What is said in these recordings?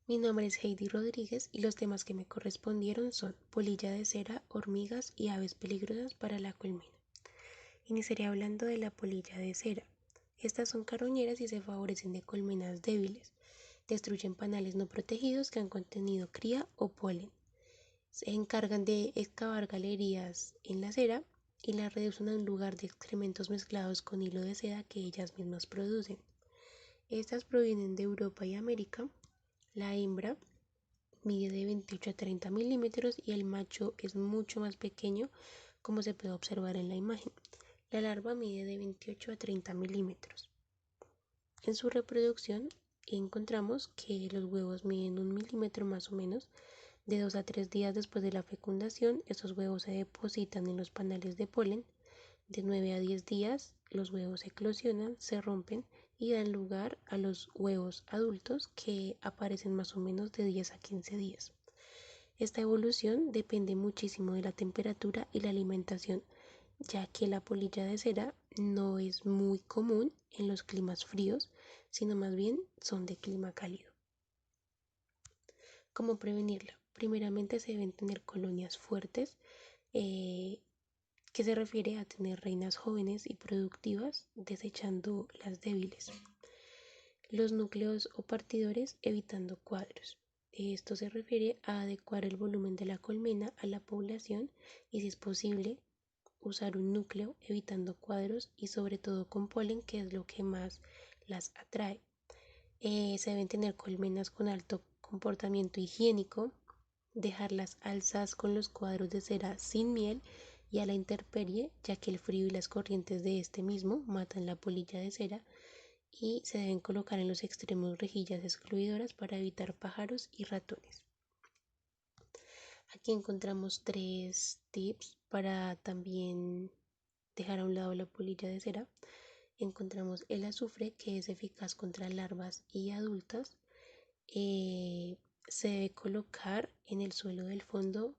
Mi nombre es Heidi Rodríguez y los temas que me correspondieron son polilla de cera, hormigas y aves peligrosas para la colmena. Iniciaré hablando de la polilla de cera. Estas son carroñeras y se favorecen de colmenas débiles. Destruyen panales no protegidos que han contenido cría o polen. Se encargan de excavar galerías en la cera y la reducen a un lugar de excrementos mezclados con hilo de seda que ellas mismas producen. Estas provienen de Europa y América. La hembra mide de 28 a 30 milímetros y el macho es mucho más pequeño, como se puede observar en la imagen. La larva mide de 28 a 30 milímetros. En su reproducción encontramos que los huevos miden 1 milímetro más o menos. De 2 a 3 días después de la fecundación, estos huevos se depositan en los panales de polen. De 9 a 10 días, los huevos eclosionan, se rompen y dan lugar a los huevos adultos que aparecen más o menos de 10 a 15 días. Esta evolución depende muchísimo de la temperatura y la alimentación, ya que la polilla de cera no es muy común en los climas fríos, sino más bien son de clima cálido. ¿Cómo prevenirla? Primeramente se deben tener colonias fuertes, que se refiere a tener reinas jóvenes y productivas, desechando las débiles. Los núcleos o partidores evitando cuadros. Esto se refiere a adecuar el volumen de la colmena a la población y, si es posible, usar un núcleo evitando cuadros y sobre todo con polen, que es lo que más las atrae. Se deben tener colmenas con alto comportamiento higiénico, dejar las alzas con los cuadros de cera sin miel y a la intemperie, ya que el frío y las corrientes de este mismo matan la polilla de cera, y se deben colocar en los extremos rejillas excluidoras para evitar pájaros y ratones. Aquí encontramos 3 tips para también dejar a un lado la polilla de cera. Encontramos el azufre, que es eficaz contra larvas y adultas. Se debe colocar en el suelo del fondo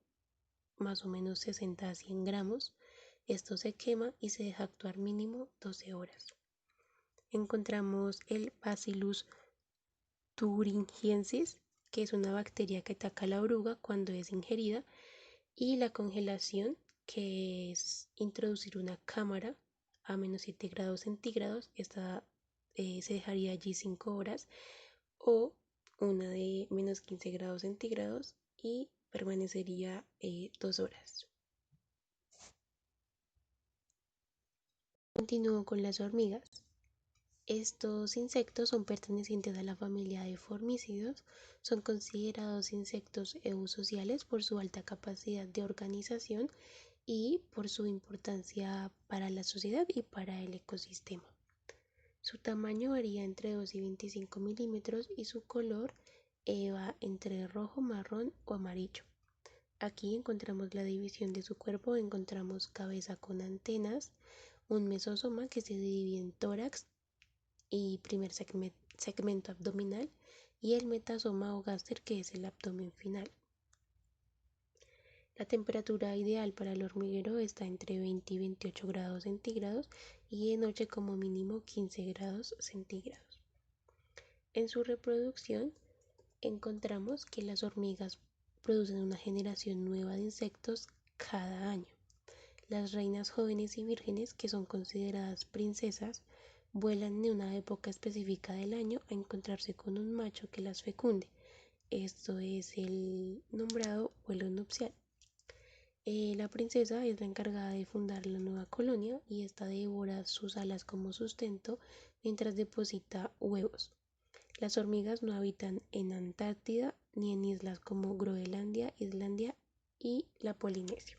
más o menos 60 a 100 gramos. Esto se quema y se deja actuar mínimo 12 horas. Encontramos el Bacillus thuringiensis, que es una bacteria que ataca a la oruga cuando es ingerida, y la congelación, que es introducir una cámara a menos 7 grados centígrados. Esta se dejaría allí 5 horas, o una de menos 15 grados centígrados y permanecería 2 horas. Continúo con las hormigas. Estos insectos son pertenecientes a la familia de formícidos. Son considerados insectos eusociales por su alta capacidad de organización y por su importancia para la sociedad y para el ecosistema. Su tamaño varía entre 2 y 25 milímetros y su color va entre rojo, marrón o amarillo. Aquí encontramos la división de su cuerpo. Encontramos cabeza con antenas, un mesosoma que se divide en tórax y primer segmento abdominal, y el metasoma o gáster, que es el abdomen final. La temperatura ideal para el hormiguero está entre 20 y 28 grados centígrados y de noche como mínimo 15 grados centígrados. En su reproducción encontramos que las hormigas producen una generación nueva de insectos cada año. Las reinas jóvenes y vírgenes, que son consideradas princesas, vuelan en una época específica del año a encontrarse con un macho que las fecunde. Esto es el nombrado vuelo nupcial. La princesa es la encargada de fundar la nueva colonia y esta devora sus alas como sustento mientras deposita huevos. Las hormigas no habitan en Antártida ni en islas como Groenlandia, Islandia y la Polinesia.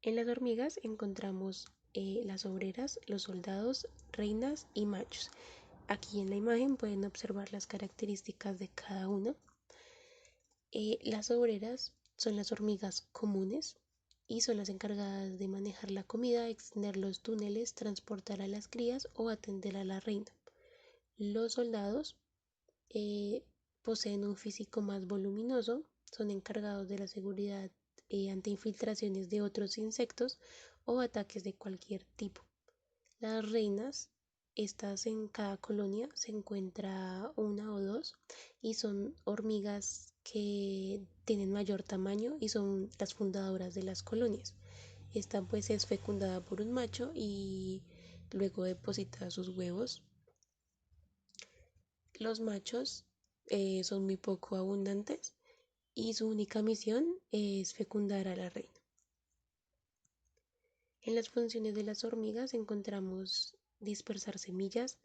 En las hormigas encontramos las obreras, los soldados, reinas y machos. Aquí en la imagen pueden observar las características de cada una. Las obreras son las hormigas comunes y son las encargadas de manejar la comida, extender los túneles, transportar a las crías o atender a la reina. Los soldados poseen un físico más voluminoso, son encargados de la seguridad ante infiltraciones de otros insectos o ataques de cualquier tipo. Las reinas, estas en cada colonia se encuentra una o dos, y son hormigas que tienen mayor tamaño y son las fundadoras de las colonias. Esta pues es fecundada por un macho y luego deposita sus huevos. Los machos son muy poco abundantes y su única misión es fecundar a la reina. En las funciones de las hormigas encontramos dispersar semillas,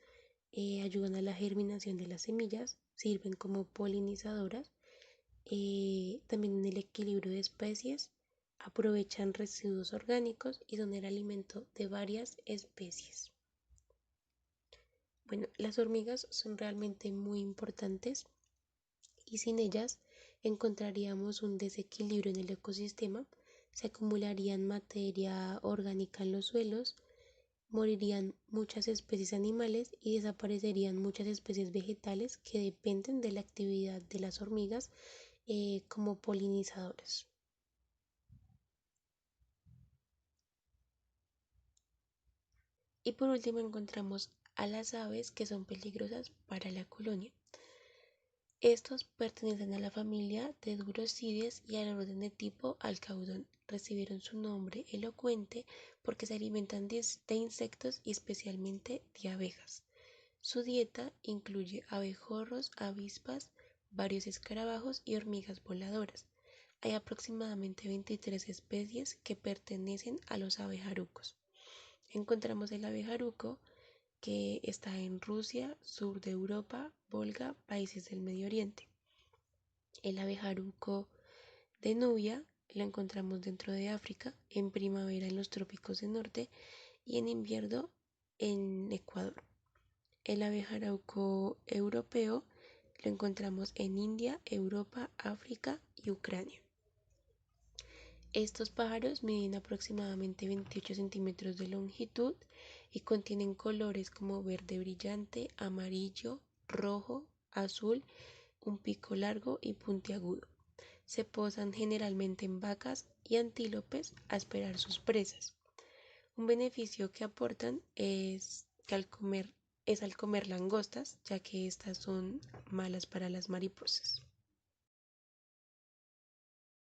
ayudan a la germinación de las semillas, sirven como polinizadoras, también en el equilibrio de especies, aprovechan residuos orgánicos y son el alimento de varias especies. Bueno, las hormigas son realmente muy importantes y sin ellas encontraríamos un desequilibrio en el ecosistema, se acumularían materia orgánica en los suelos, morirían muchas especies animales y desaparecerían muchas especies vegetales que dependen de la actividad de las hormigas como polinizadores. Y por último encontramos a las aves que son peligrosas para la colonia. Estos pertenecen a la familia de Durosides y al orden de tipo Alcaudón. Recibieron su nombre elocuente porque se alimentan de insectos y especialmente de abejas. Su dieta incluye abejorros, avispas, varios escarabajos y hormigas voladoras. Hay aproximadamente 23 especies que pertenecen a los abejarucos. Encontramos el abejaruco que está en Rusia, sur de Europa, Volga, países del Medio Oriente. El abejaruco de Nubia lo encontramos dentro de África, en primavera en los trópicos del norte y en invierno en Ecuador. El abejaruco europeo lo encontramos en India, Europa, África y Ucrania. Estos pájaros miden aproximadamente 28 centímetros de longitud y contienen colores como verde brillante, amarillo, rojo, azul, un pico largo y puntiagudo. Se posan generalmente en vacas y antílopes a esperar sus presas. Un beneficio que aportan es al comer langostas, ya que estas son malas para las mariposas.